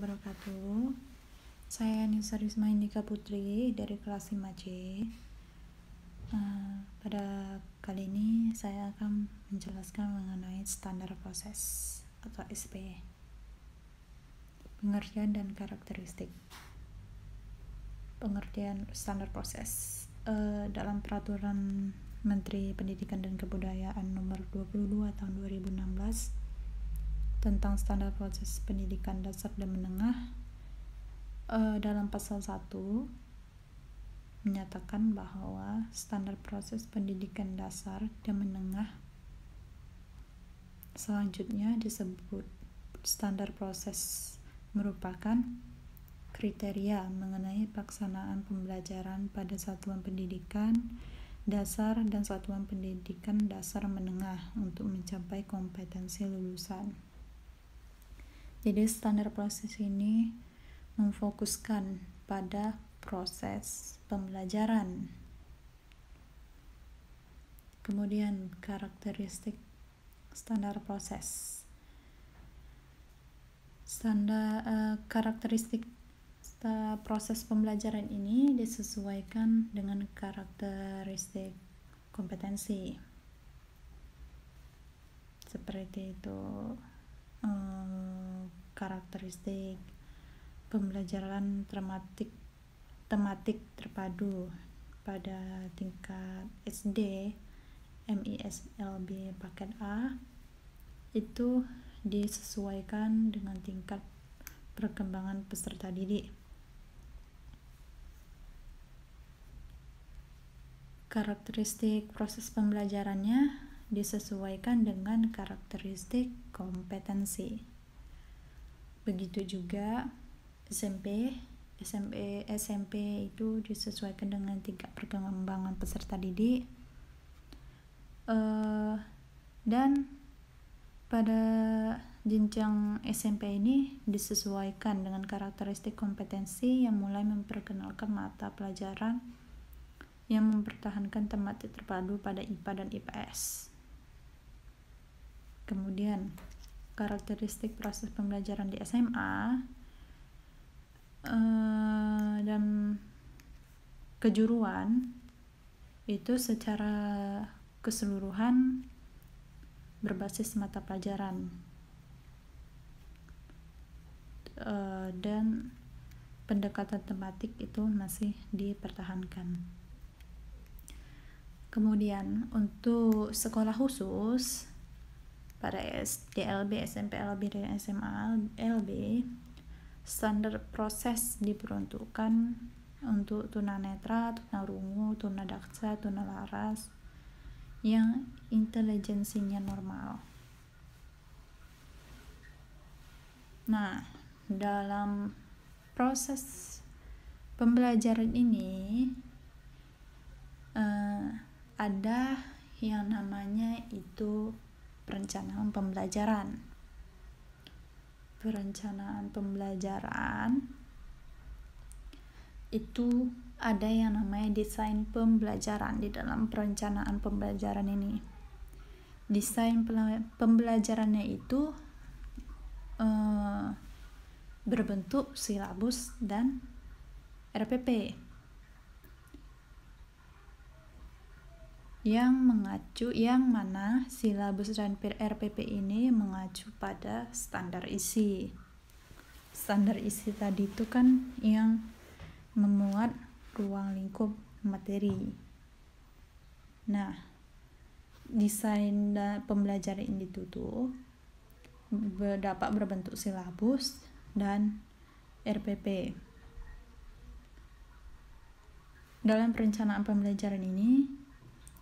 wabarakatuh. Saya Nisa Risma Indika Putri dari kelas 5C. Pada kali ini saya akan menjelaskan mengenai standar proses atau SP. Pengertian dan karakteristik. Pengertian standar proses. Dalam peraturan Menteri Pendidikan dan Kebudayaan nomor 22 tahun 2016 tentang standar proses pendidikan dasar dan menengah, dalam pasal 1 menyatakan bahwa standar proses pendidikan dasar dan menengah selanjutnya disebut standar proses merupakan kriteria mengenai pelaksanaan pembelajaran pada satuan pendidikan dasar dan satuan pendidikan dasar menengah untuk mencapai kompetensi lulusan. Jadi standar proses ini memfokuskan pada proses pembelajaran. Kemudian karakteristik standar proses. Karakteristik proses pembelajaran ini disesuaikan dengan karakteristik kompetensi. Seperti itu. Karakteristik pembelajaran tematik terpadu pada tingkat SD MISLB paket A itu disesuaikan dengan tingkat perkembangan peserta didik. Karakteristik proses pembelajarannya disesuaikan dengan karakteristik kompetensi. Begitu juga SMP itu disesuaikan dengan tingkat perkembangan peserta didik, dan pada jenjang SMP ini disesuaikan dengan karakteristik kompetensi yang mulai memperkenalkan mata pelajaran yang mempertahankan tematik terpadu pada IPA dan IPS. Kemudian karakteristik proses pembelajaran di SMA dan kejuruan itu secara keseluruhan berbasis mata pelajaran, dan pendekatan tematik itu masih dipertahankan. Kemudian untuk sekolah khusus pada SDLB, SMPLB, dan SMALB, standar proses diperuntukkan untuk tunanetra, tunarungu, tunadaksa, tunalaras yang intelijensinya normal. Nah, dalam proses pembelajaran ini ada yang namanya itu perencanaan pembelajaran. Perencanaan pembelajaran itu ada yang namanya desain pembelajaran. Di dalam perencanaan pembelajaran ini, desain pembelajarannya itu berbentuk silabus dan RPP yang mana silabus dan RPP ini mengacu pada standar isi. Standar isi tadi itu kan yang memuat ruang lingkup materi. Nah, desain pembelajaran ini tuh dapat berbentuk silabus dan RPP. Dalam perencanaan pembelajaran ini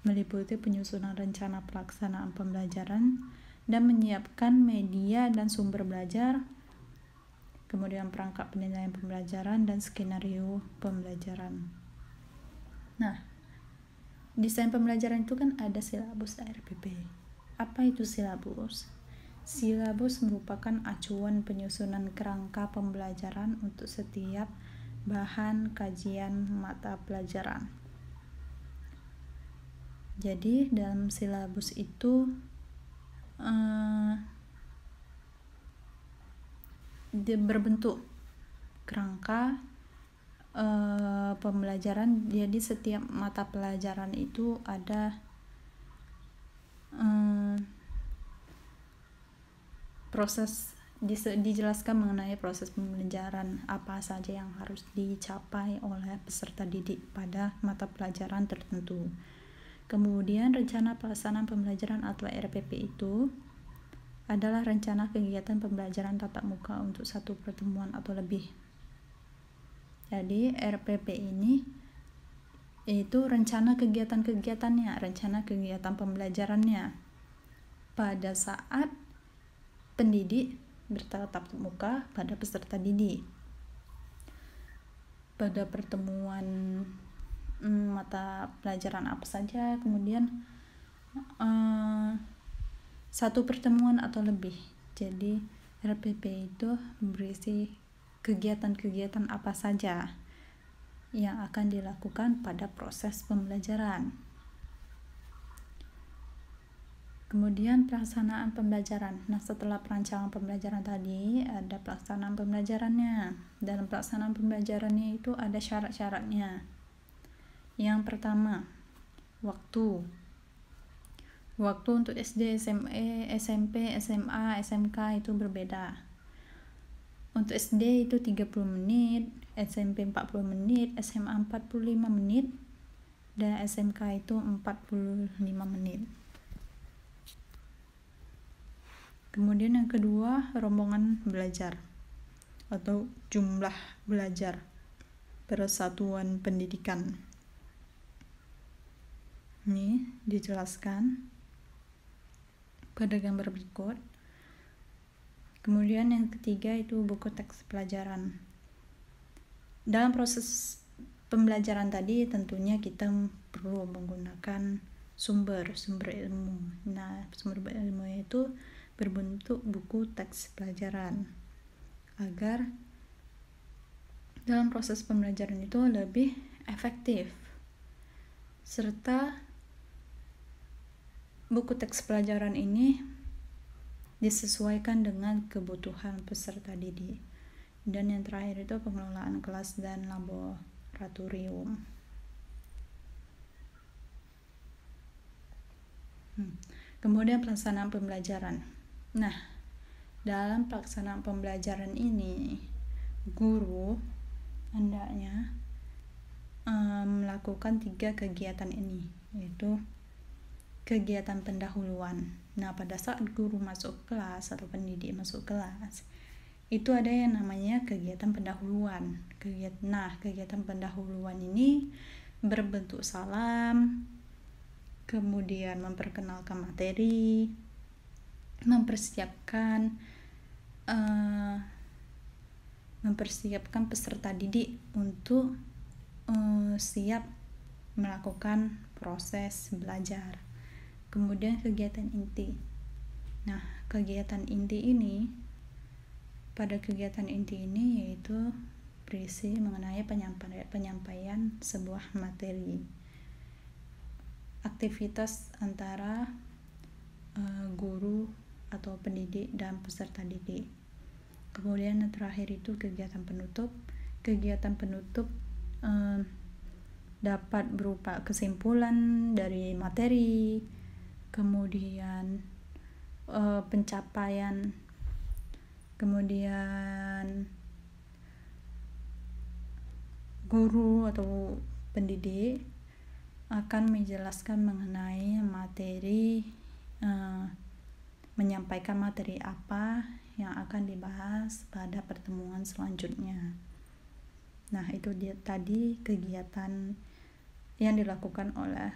meliputi penyusunan rencana pelaksanaan pembelajaran dan menyiapkan media dan sumber belajar, kemudian perangkat penilaian pembelajaran dan skenario pembelajaran. Nah, desain pembelajaran itu kan ada silabus dan RPP. Apa itu silabus? Silabus merupakan acuan penyusunan kerangka pembelajaran untuk setiap bahan kajian mata pelajaran. Jadi dalam silabus itu berbentuk kerangka pembelajaran. Jadi setiap mata pelajaran itu ada proses, dijelaskan mengenai proses pembelajaran apa saja yang harus dicapai oleh peserta didik pada mata pelajaran tertentu. Kemudian rencana pelaksanaan pembelajaran atau RPP itu adalah rencana kegiatan pembelajaran tatap muka untuk satu pertemuan atau lebih. Jadi RPP ini itu rencana kegiatan-kegiatannya, rencana kegiatan pembelajarannya pada saat pendidik bertatap muka pada peserta didik. Pada pertemuan mata pelajaran apa saja, kemudian satu pertemuan atau lebih. Jadi RPP itu berisi kegiatan-kegiatan apa saja yang akan dilakukan pada proses pembelajaran. Kemudian pelaksanaan pembelajaran. Nah, setelah perancangan pembelajaran tadi, ada pelaksanaan pembelajarannya. Dalam pelaksanaan pembelajarannya itu ada syarat-syaratnya. Yang pertama, waktu. Waktu untuk SD, SMP, SMA, SMK itu berbeda. Untuk SD itu 30 menit, SMP 40 menit, SMA 45 menit, dan SMK itu 45 menit. Kemudian yang kedua, rombongan belajar atau jumlah belajar persatuan pendidikan. Ini dijelaskan pada gambar berikut. Kemudian yang ketiga itu buku teks pelajaran. Dalam proses pembelajaran tadi tentunya kita perlu menggunakan sumber ilmu. Nah, sumber ilmu itu berbentuk buku teks pelajaran agar dalam proses pembelajaran itu lebih efektif. Serta buku teks pelajaran ini disesuaikan dengan kebutuhan peserta didik. Dan yang terakhir itu pengelolaan kelas dan laboratorium. Kemudian pelaksanaan pembelajaran. Nah, dalam pelaksanaan pembelajaran ini guru hendaknya melakukan 3 kegiatan ini, yaitu kegiatan pendahuluan. Nah, pada saat guru masuk kelas atau pendidik masuk kelas, itu ada yang namanya kegiatan pendahuluan. Kegiatan pendahuluan ini berbentuk salam, kemudian memperkenalkan materi, mempersiapkan peserta didik untuk siap melakukan proses belajar. Kemudian kegiatan inti. Nah, kegiatan inti ini, pada kegiatan inti ini yaitu berisi mengenai penyampaian sebuah materi. Aktivitas antara guru atau pendidik dan peserta didik. Kemudian yang terakhir itu kegiatan penutup. Kegiatan penutup dapat berupa kesimpulan dari materi, kemudian pencapaian, kemudian guru atau pendidik akan menjelaskan mengenai materi, menyampaikan materi apa yang akan dibahas pada pertemuan selanjutnya. Nah, itu dia tadi kegiatan yang dilakukan oleh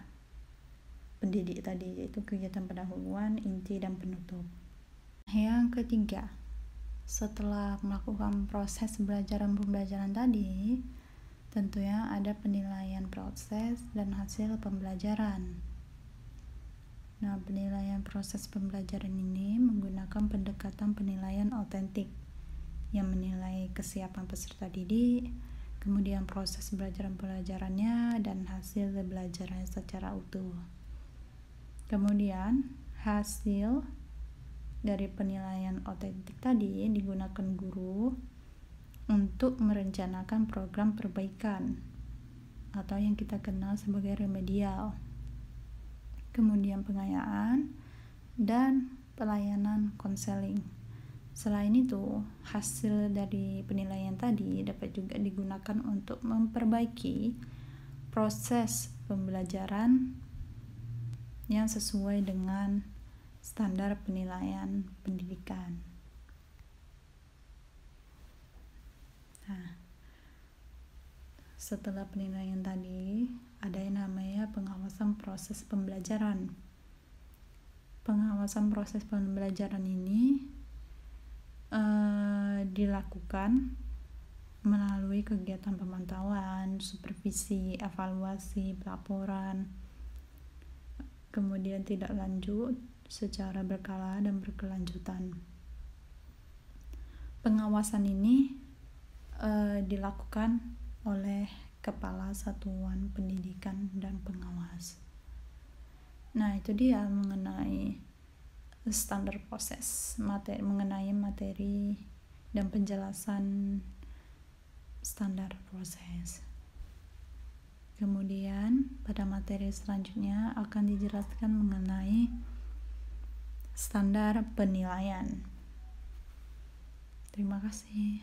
pendidik tadi, yaitu kegiatan pendahuluan, inti, dan penutup. Yang ketiga, setelah melakukan proses pembelajaran tadi, tentunya ada penilaian proses dan hasil pembelajaran. Nah, penilaian proses pembelajaran ini menggunakan pendekatan penilaian otentik yang menilai kesiapan peserta didik, kemudian proses pelajarannya, dan hasil belajarannya secara utuh. Kemudian hasil dari penilaian otentik tadi digunakan guru untuk merencanakan program perbaikan atau yang kita kenal sebagai remedial. Kemudian pengayaan dan pelayanan konseling. Selain itu, hasil dari penilaian tadi dapat juga digunakan untuk memperbaiki proses pembelajaran yang sesuai dengan standar penilaian pendidikan. Nah, setelah penilaian tadi, ada yang namanya pengawasan proses pembelajaran. Pengawasan proses pembelajaran ini dilakukan melalui kegiatan pemantauan, supervisi, evaluasi, pelaporan, kemudian tidak lanjut secara berkala dan berkelanjutan. Pengawasan ini dilakukan oleh Kepala Satuan Pendidikan dan Pengawas. Nah, itu dia mengenai standar proses, mengenai materi dan penjelasan standar proses. Kemudian pada materi selanjutnya akan dijelaskan mengenai standar penilaian. Terima kasih.